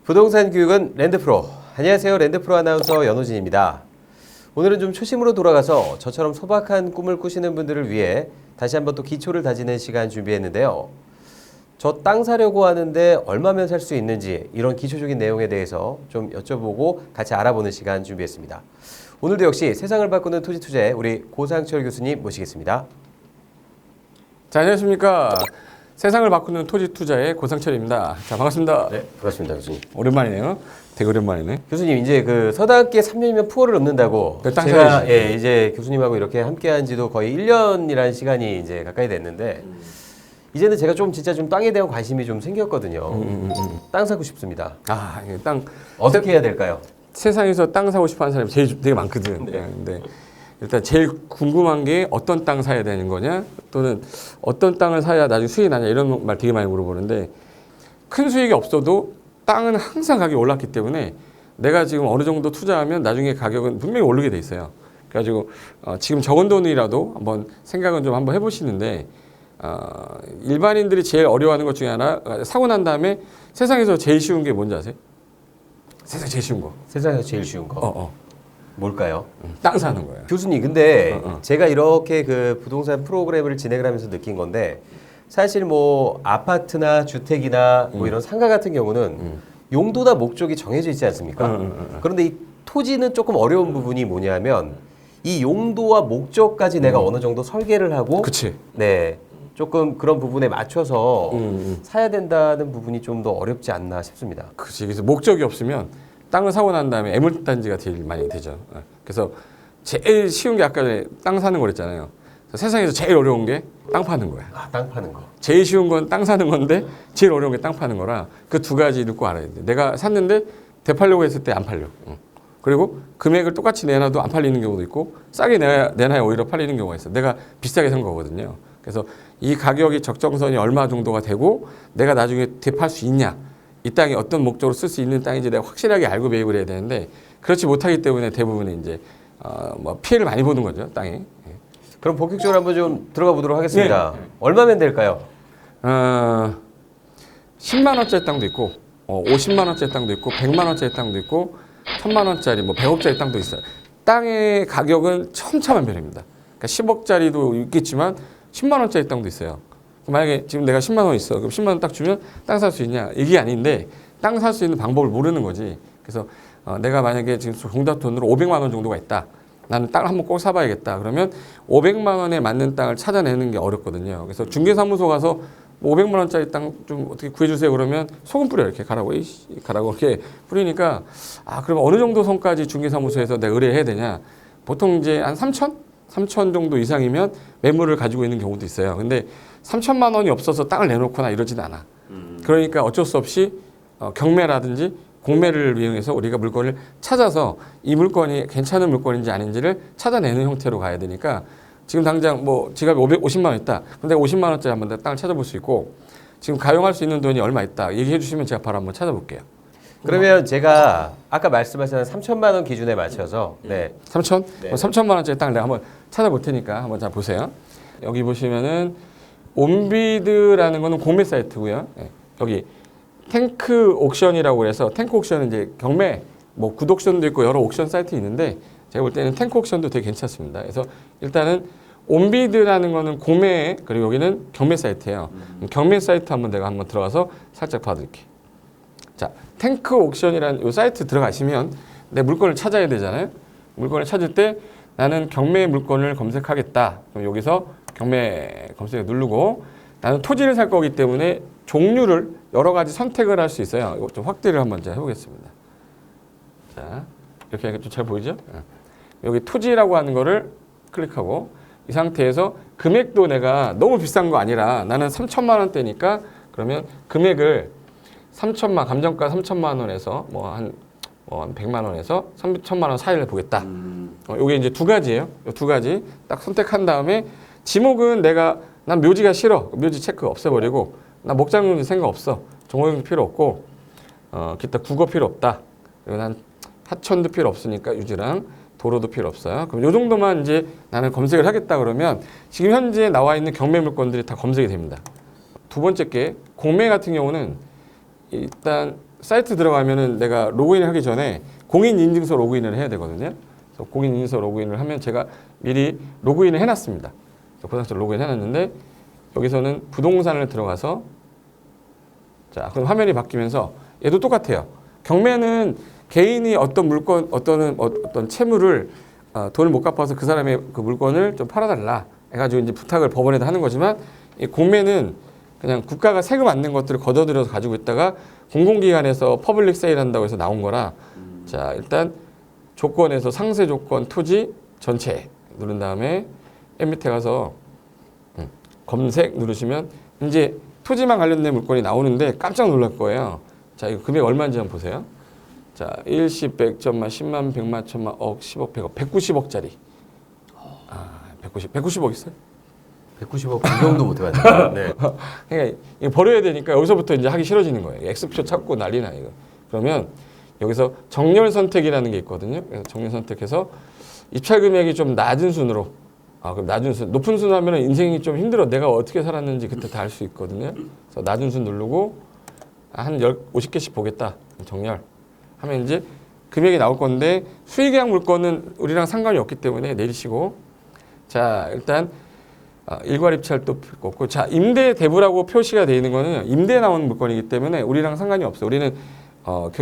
부동산 교육은 랜드프로. 안녕하세요. 랜드프로 아나운서 연호진입니다. 오늘은 좀 초심으로 돌아가서 저처럼 소박한 꿈을 꾸시는 분들을 위해 다시 한번 또 기초를 다지는 시간 준비했는데요. 저 땅 사려고 하는데 얼마면 살 수 있는지 이런 기초적인 내용에 대해서 좀 여쭤보고 같이 알아보는 시간 준비했습니다. 오늘도 역시 세상을 바꾸는 토지 투자의 우리 고상철 교수님 모시겠습니다. 자, 안녕하십니까. 세상을 바꾸는 토지 투자의 고상철입니다. 자, 반갑습니다. 네, 반갑습니다, 교수님. 오랜만이네요. 되게 오랜만이네. 교수님, 이제 그 서당계 3년이면 푸어를 넘는다고 땅 제가 사야지. 이제 교수님하고 이렇게 함께한 지도 거의 1년이라는 시간이 이제 가까이 됐는데 이제는 제가 좀 진짜 좀 땅에 대한 관심이 좀 생겼거든요. 땅 사고 싶습니다. 아, 이게 땅 어떻게 해야 될까요? 세상에서 땅 사고 싶어 하는 사람이 되게 많거든. 네. 근데 일단 제일 궁금한 게 어떤 땅 사야 되는 거냐? 또는 어떤 땅을 사야 나중에 수익이 나냐? 이런 말 되게 많이 물어보는데 큰 수익이 없어도 땅은 항상 가격이 올랐기 때문에 내가 지금 어느 정도 투자하면 나중에 가격은 분명히 오르게 돼 있어요. 그래가지고 지금 적은 돈이라도 한번 생각은 좀 한번 해보시는데 일반인들이 제일 어려워하는 것 중에 하나 사고 난 다음에 세상에서 제일 쉬운 게 뭔지 아세요? 세상 제일 쉬운 거. 세상에서 제일 쉬운 거. 뭘까요? 땅 사는 거예요. 교수님, 근데 제가 이렇게 그 부동산 프로그램을 진행을 하면서 느낀 건데 사실 뭐 아파트나 주택이나 뭐 이런 상가 같은 경우는 용도나 목적이 정해져 있지 않습니까? 그런데 이 토지는 조금 어려운 부분이 뭐냐면 이 용도와 목적까지 내가 어느 정도 설계를 하고 그치. 네. 조금 그런 부분에 맞춰서 사야 된다는 부분이 좀 더 어렵지 않나 싶습니다. 그치. 그래서 목적이 없으면 땅을 사고 난 다음에 애물단지가 제일 많이 되죠. 그래서 제일 쉬운 게 아까 전에 땅 사는 거랬잖아요. 세상에서 제일 어려운 게 땅 파는 거야. 아, 땅 파는 거. 제일 쉬운 건 땅 사는 건데 제일 어려운 게 땅 파는 거라 그 두 가지를 꼭 알아야 돼. 내가 샀는데 되팔려고 했을 때 안 팔려. 그리고 금액을 똑같이 내놔도 안 팔리는 경우도 있고 싸게 내놔야 오히려 팔리는 경우가 있어. 내가 비싸게 산 거거든요. 그래서 이 가격이 적정선이 얼마 정도가 되고 내가 나중에 되팔 수 있냐. 이 땅이 어떤 목적으로 쓸 수 있는 땅인지 내가 확실하게 알고 매입을 해야 되는데 그렇지 못하기 때문에 대부분 이제 뭐 피해를 많이 보는 거죠, 땅에. 그럼 본격적으로 한번 좀 들어가 보도록 하겠습니다. 네. 얼마면 될까요? 10만 원짜리 땅도 있고 50만 원짜리 땅도 있고 100만 원짜리 땅도 있고 1000만 원짜리 뭐 100억짜리 땅도 있어요. 땅의 가격은 천차만별입니다. 그러니까 10억짜리도 있겠지만 10만 원짜리 땅도 있어요. 만약에 지금 내가 10만 원 있어. 그럼 10만 원 딱 주면 땅 살 수 있냐? 이게 아닌데 땅 살 수 있는 방법을 모르는 거지. 그래서 내가 만약에 지금 종잣 돈으로 500만 원 정도가 있다. 나는 땅을 한번 꼭 사봐야겠다. 그러면 500만 원에 맞는 땅을 찾아내는 게 어렵거든요. 그래서 중개사무소 가서 500만 원짜리 땅 좀 어떻게 구해주세요. 그러면 소금 뿌려 이렇게 가라고 이렇게 뿌리니까 그럼 어느 정도 선까지 중개사무소에서 내가 의뢰해야 되냐? 보통 이제 한 3천 정도 이상이면 매물을 가지고 있는 경우도 있어요. 근데 3천만 원이 없어서 땅을 내놓거나 이러진 않아. 그러니까 어쩔 수 없이 경매라든지 공매를 이용해서 우리가 물건을 찾아서 이 물건이 괜찮은 물건인지 아닌지를 찾아내는 형태로 가야 되니까 지금 당장 뭐 지갑에 50만 원 있다. 근데 50만 원짜리 한번 내가 땅을 찾아볼 수 있고 지금 가용할 수 있는 돈이 얼마 있다. 얘기해 주시면 제가 바로 한번 찾아볼게요. 그러면 제가 아까 말씀하신 3천만 원 기준에 맞춰서 3천? 네. 3천만 원짜리 땅을 내가 한번 찾아볼 테니까 한번 잘 보세요. 여기 보시면은 온비드라는 거는 공매 사이트고요. 여기 탱크 옥션이라고 해서 탱크 옥션은 이제 경매, 뭐 굿옥션도 있고 여러 옥션 사이트 있는데 제가 볼 때는 탱크 옥션도 되게 괜찮습니다. 그래서 일단은 온비드라는 거는 공매 그리고 여기는 경매 사이트예요. 경매 사이트 내가 한번 들어가서 살짝 봐드릴게요. 자, 탱크 옥션이라는 이 사이트 들어가시면 내 물건을 찾아야 되잖아요. 물건을 찾을 때 나는 경매 물건을 검색하겠다. 그럼 여기서 경매 검색을 누르고 나는 토지를 살 거기 때문에 종류를 여러 가지 선택을 할 수 있어요. 이거 좀 확대를 한번 제가 해보겠습니다. 자, 이렇게 하니까 좀 잘 보이죠? 여기 토지라고 하는 거를 클릭하고 이 상태에서 금액도 내가 너무 비싼 거 아니라 나는 3천만 원대니까 그러면 금액을 3천만 감정가 3천만 원에서 뭐 한 100만 원에서 3천만 원 사이를 보겠다. 요게 이제 두 가지예요. 요 두 가지 딱 선택한 다음에 지목은 난 묘지가 싫어. 묘지 체크 없애버리고 나 목장용지 생각 없어. 정호용도 필요 없고 기타 국어 필요 없다. 그리고 난 하천도 필요 없으니까 유지랑 도로도 필요 없어요. 그럼 요 정도만 이제 나는 검색을 하겠다 그러면 지금 현재 나와 있는 경매 물건들이 다 검색이 됩니다. 두 번째 게 공매 같은 경우는 일단 사이트 들어가면은 내가 로그인을 하기 전에 공인인증서 로그인을 해야 되거든요. 그래서 공인인증서 로그인을 하면 제가 미리 로그인을 해놨습니다. 고등학교 로그인 해놨는데 여기서는 부동산을 들어가서 자 그럼 화면이 바뀌면서 얘도 똑같아요. 경매는 개인이 어떤 물건 어떤 채무를 돈을 못 갚아서 그 사람의 그 물건을 좀 팔아달라 해가지고 이제 부탁을 법원에다 하는 거지만 이 공매는 그냥 국가가 세금 안 낸 것들을 걷어들여서 가지고 있다가 공공기관에서 퍼블릭 세일 한다고 해서 나온 거라 자 일단 조건에서 상세 조건 토지 전체 누른 다음에 맨 밑에 가서 검색 누르시면 이제 토지만 관련된 물건이 나오는데 깜짝 놀랄 거예요. 자 이거 금액 얼마인지 한번 보세요. 자, 일시, 백점만, 10만, 100만, 1000만, 억, 10억, 100억, 190억짜리. 190억 있어요? 190억 그 정도 못 해봤어요. 네. 그러니까 이거 버려야 되니까 여기서부터 이제 하기 싫어지는 거예요. X표 찾고 난리나 이거. 그러면 여기서 정렬 선택이라는 게 있거든요. 그래서 정렬 선택해서 입찰 금액이 좀 낮은 순으로. 그럼 낮은 순, 높은 순 하면 인생이 좀 힘들어. 내가 어떻게 살았는지 그때 다 알 수 있거든요. 그래서 낮은 순 누르고 한 50개씩 보겠다. 정렬. 하면 이제 금액이 나올 건데 수의계약 물건은 우리랑 상관이 없기 때문에 내리시고 자 일단 일괄 입찰도 없고 자 임대 대부라고 표시가 되어 있는 거는 임대에 나오는 물건이기 때문에 우리랑 상관이 없어요. 우리는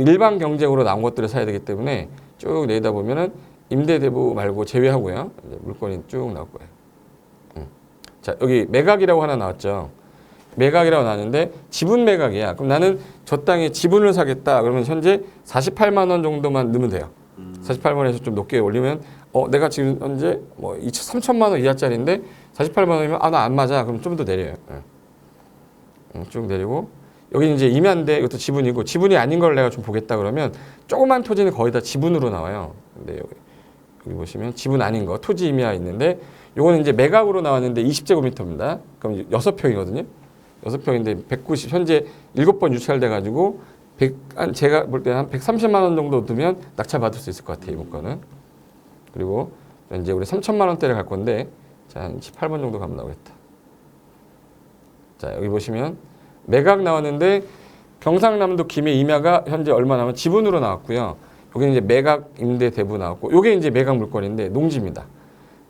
일반 경쟁으로 나온 것들을 사야 되기 때문에 쭉 내다 보면은 임대 대부 말고 제외하고요. 이제 물건이 쭉 나올 거예요. 자 여기 매각이라고 하나 나왔죠. 매각이라고 나왔는데 지분 매각이야. 그럼 나는 저 땅에 지분을 사겠다. 그러면 현재 48만 원 정도만 넣으면 돼요. 48만 원에서 좀 높게 올리면 내가 지금 현재 뭐 3천만 원 이하짜리인데 48만 원이면 나 안 맞아. 그럼 좀 더 내려요. 쭉 내리고 여기 이제 임야인데 이것도 지분이고 지분이 아닌 걸 내가 좀 보겠다 그러면 조그만 토지는 거의 다 지분으로 나와요. 근데 여기 보시면 지분 아닌 거 토지 임야 있는데 요거는 이제 매각으로 나왔는데 20제곱미터입니다. 그럼 6평이거든요. 6평인데 190 현재 7번 유찰돼 가지고 제가 볼 때 한 130만 원 정도 두면 낙찰 받을 수 있을 것 같아요. 이 물건은. 그리고 이제 우리 3천만 원대를 갈 건데 자, 한 18번 정도 가면 나오겠다. 자, 여기 보시면 매각 나왔는데 경상남도 김해 임야가 현재 얼마 나오면 지분으로 나왔고요. 여기는 이제 매각 임대 대부 나왔고 요게 이제 매각 물건인데 농지입니다.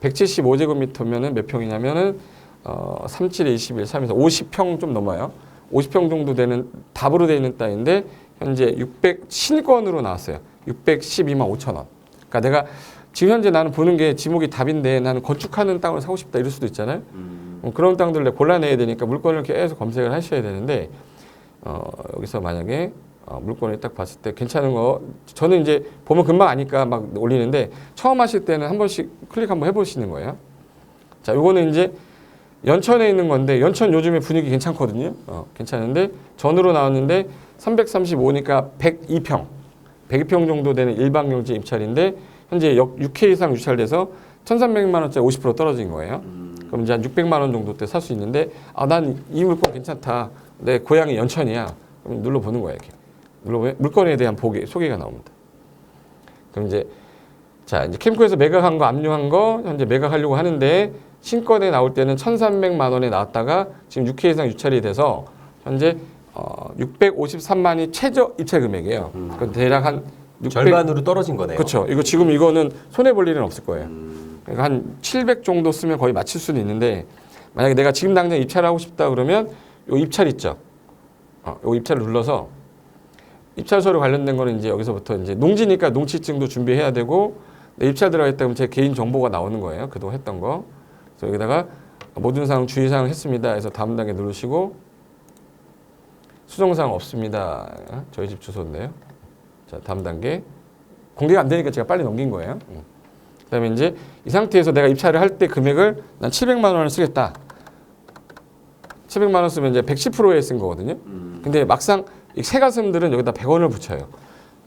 175제곱미터면은 몇 평이냐면은 37에 21, 3에서 50평 좀 넘어요. 50평 정도 되는 답으로 되어 있는 땅인데 현재 600 신권으로 나왔어요. 612만 5천 원. 그러니까 내가 지금 현재 나는 보는 게 지목이 답인데 나는 건축하는 땅을 사고 싶다 이럴 수도 있잖아요. 그런 땅들을 내가 골라내야 되니까 물건을 계속 검색을 하셔야 되는데 여기서 만약에 물건을 딱 봤을 때 괜찮은 거 저는 이제 보면 금방 아니까 막 올리는데 처음 하실 때는 한 번씩 클릭 한번 해보시는 거예요. 자, 요거는 이제 연천에 있는 건데 연천 요즘에 분위기 괜찮거든요. 괜찮은데 전으로 나왔는데 335니까 102평 102평 정도 되는 일방용지 입찰인데 현재 6회 이상 유찰돼서 1,300만 원짜리 50% 떨어진 거예요. 그럼 이제 한 600만 원 정도 때 살 수 있는데 난 이 물건 괜찮다. 내 고향이 연천이야. 그럼 눌러보는 거예요. 이렇게 눌러보면 물건에 대한 소개가 나옵니다. 그럼 이제 자 이제 캠코에서 매각한 거 압류한 거 현재 매각하려고 하는데 신권에 나올 때는 1,300만 원에 나왔다가 지금 6회 이상 유찰이 돼서 현재 653만이 최저 입찰 금액이에요. 그럼 대략 한 600, 절반으로 떨어진 거네요. 그렇죠. 이거는 손해 볼 일은 없을 거예요. 그러니까 한 700 정도 쓰면 거의 맞출 수는 있는데 만약에 내가 지금 당장 입찰하고 싶다 그러면 요 입찰 있죠. 요 입찰을 눌러서 입찰서류 관련된 거는 이제 여기서부터 이제 농지니까 농지증도 준비해야 되고 입찰 들어가겠다 그러면 제 개인 정보가 나오는 거예요. 그동안 했던 거. 그래서 여기다가 모든 사항 주의사항 했습니다. 해서 다음 단계 누르시고 수정사항 없습니다. 저희 집 주소인데요. 자, 다음 단계. 공개가 안 되니까 제가 빨리 넘긴 거예요. 그 다음에 이제 이 상태에서 내가 입찰을 할 때 금액을 난 700만 원을 쓰겠다. 700만 원 쓰면 이제 110%에 쓴 거거든요. 근데 막상 이 새가슴들은 여기다 100원을 붙여요.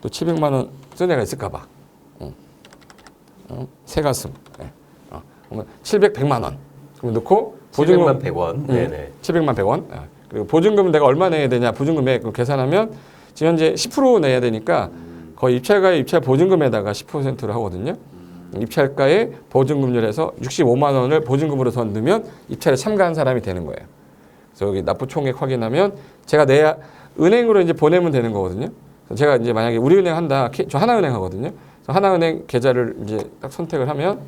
또 700만 원 쓴 애가 있을까봐. 새가슴. 네. 그러면 700, 100만 원. 그럼 넣고 보증금 700만 100원. 네네. 700만 100원. 그리고 보증금은 내가 얼마 내야 되냐 보증금액 계산하면 지금 현재 10% 내야 되니까 거의 입찰가의 입찰 보증금에다가 10%를 하거든요. 입찰가의 보증금률에서 65만 원을 보증금으로 더 넣으면 입찰에 참가한 사람이 되는 거예요. 그래서 여기 납부 총액 확인하면 제가 내야 은행으로 이제 보내면 되는 거거든요. 그래서 제가 이제 만약에 우리은행 한다, 저 하나은행 하거든요. 그래서 하나은행 계좌를 이제 딱 선택을 하면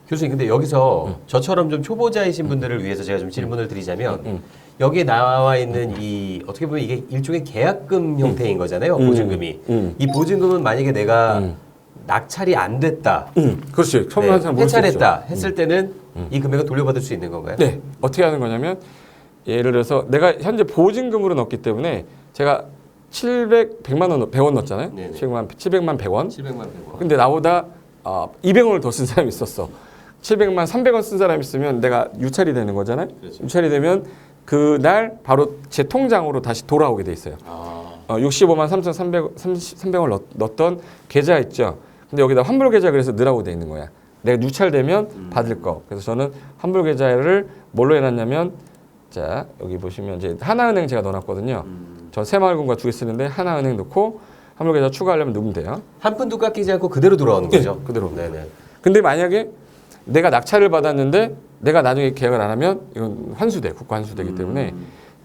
교수님, 근데 여기서 저처럼 좀 초보자이신 분들을 위해서 제가 좀 질문을 드리자면 여기에 나와 있는 이 어떻게 보면 이게 일종의 계약금 형태인 거잖아요. 보증금이. 이 보증금은 만약에 내가 낙찰이 안 됐다. 그렇지. 처음 하는 사람 모를 수 있죠. 해찰했다 했을 때는 이 금액은 돌려받을 수 있는 건가요? 네. 어떻게 하는 거냐면 예를 들어서 내가 현재 보증금으로 넣었기 때문에 제가 100만 원, 100원 넣었잖아요. 네네. 700만 100원. 700만 100원. 근데 나보다 200원을 더 쓴 사람이 있었어. 700만 300원 쓴 사람이 있으면 내가 유찰이 되는 거잖아요. 그렇죠. 유찰이 되면 그날 바로 제 통장으로 다시 돌아오게 돼 있어요. 65만 3,300원을 넣었던 계좌 있죠. 근데 여기다 환불 계좌 그래서 넣으라고 돼 있는 거야. 내가 유찰되면 받을 거. 그래서 저는 환불 계좌를 뭘로 해놨냐면 자 여기 보시면 이제 하나은행 제가 넣어놨거든요. 저 새마을금과 두 개 쓰는데 하나은행 넣고 환불 계좌 추가하려면 넣으면 돼요. 한 푼도 깎이지 않고 그대로 돌아오는 거죠? 네, 그대로. 네네. 근데 만약에 내가 낙찰을 받았는데 내가 나중에 계약을 안 하면 이건 환수돼. 국가 환수되기 때문에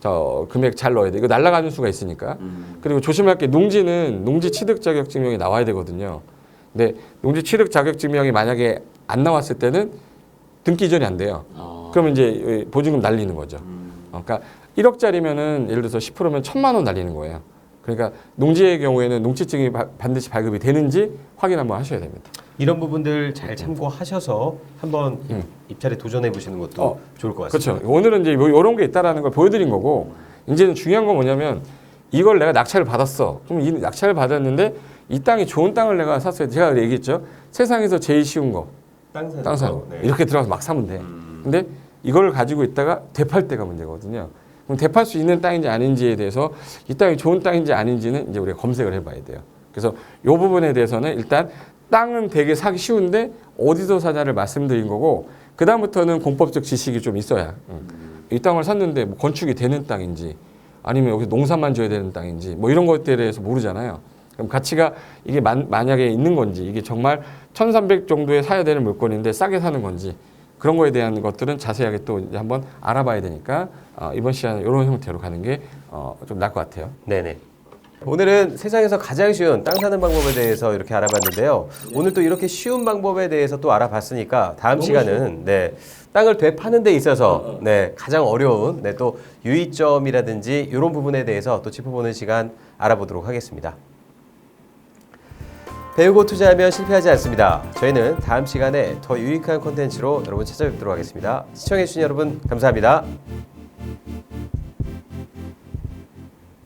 저 금액 잘 넣어야 돼. 이거 날아가는 수가 있으니까. 그리고 조심할 게 농지는 농지 취득 자격 증명이 나와야 되거든요. 근데 농지 취득 자격 증명이 만약에 안 나왔을 때는 등기 이전이 안 돼요. 그러면 이제 보증금 날리는 거죠. 그러니까 1억짜리면은 예를 들어서 10%면 1,000만 원 날리는 거예요. 그러니까 농지의 경우에는 농지증이 반드시 발급이 되는지 확인 한번 하셔야 됩니다. 이런 부분들 잘 참고하셔서 한번 입찰에 도전해 보시는 것도 좋을 것 같습니다. 그렇죠. 오늘은 이제 뭐 이런 게 있다라는 걸 보여드린 거고 이제는 중요한 건 뭐냐면 이걸 내가 낙찰을 받았어. 그럼 이 낙찰을 받았는데 이 땅이 좋은 땅을 내가 샀어요. 제가 얘기했죠. 세상에서 제일 쉬운 거 땅 사는 거. 네. 이렇게 들어가서 막 사면 돼. 근데 이걸 가지고 있다가 되팔 때가 문제거든요. 그럼 되팔 수 있는 땅인지 아닌지에 대해서 이 땅이 좋은 땅인지 아닌지는 이제 우리가 검색을 해봐야 돼요. 그래서 이 부분에 대해서는 일단 땅은 되게 사기 쉬운데 어디서 사냐를 말씀드린 거고 그 다음부터는 공법적 지식이 좀 있어야 이 땅을 샀는데 뭐 건축이 되는 땅인지 아니면 여기서 농사만 지어야 되는 땅인지 뭐 이런 것들에 대해서 모르잖아요. 그럼 가치가 이게 만약에 있는 건지 이게 정말 1,300 정도에 사야 되는 물건인데 싸게 사는 건지 그런 거에 대한 것들은 자세하게 또 이제 한번 알아봐야 되니까 이번 시간에 이런 형태로 가는 게 좀 나을 것 같아요. 네네. 오늘은 세상에서 가장 쉬운 땅 사는 방법에 대해서 이렇게 알아봤는데요. 오늘 또 이렇게 쉬운 방법에 대해서 또 알아봤으니까 다음 시간은 땅을 되파는 데 있어서 가장 어려운 또 유의점이라든지 이런 부분에 대해서 또 짚어보는 시간 알아보도록 하겠습니다. 배우고 투자하면 실패하지 않습니다. 저희는 다음 시간에 더 유익한 콘텐츠로 여러분 찾아뵙도록 하겠습니다. 시청해주신 여러분 감사합니다.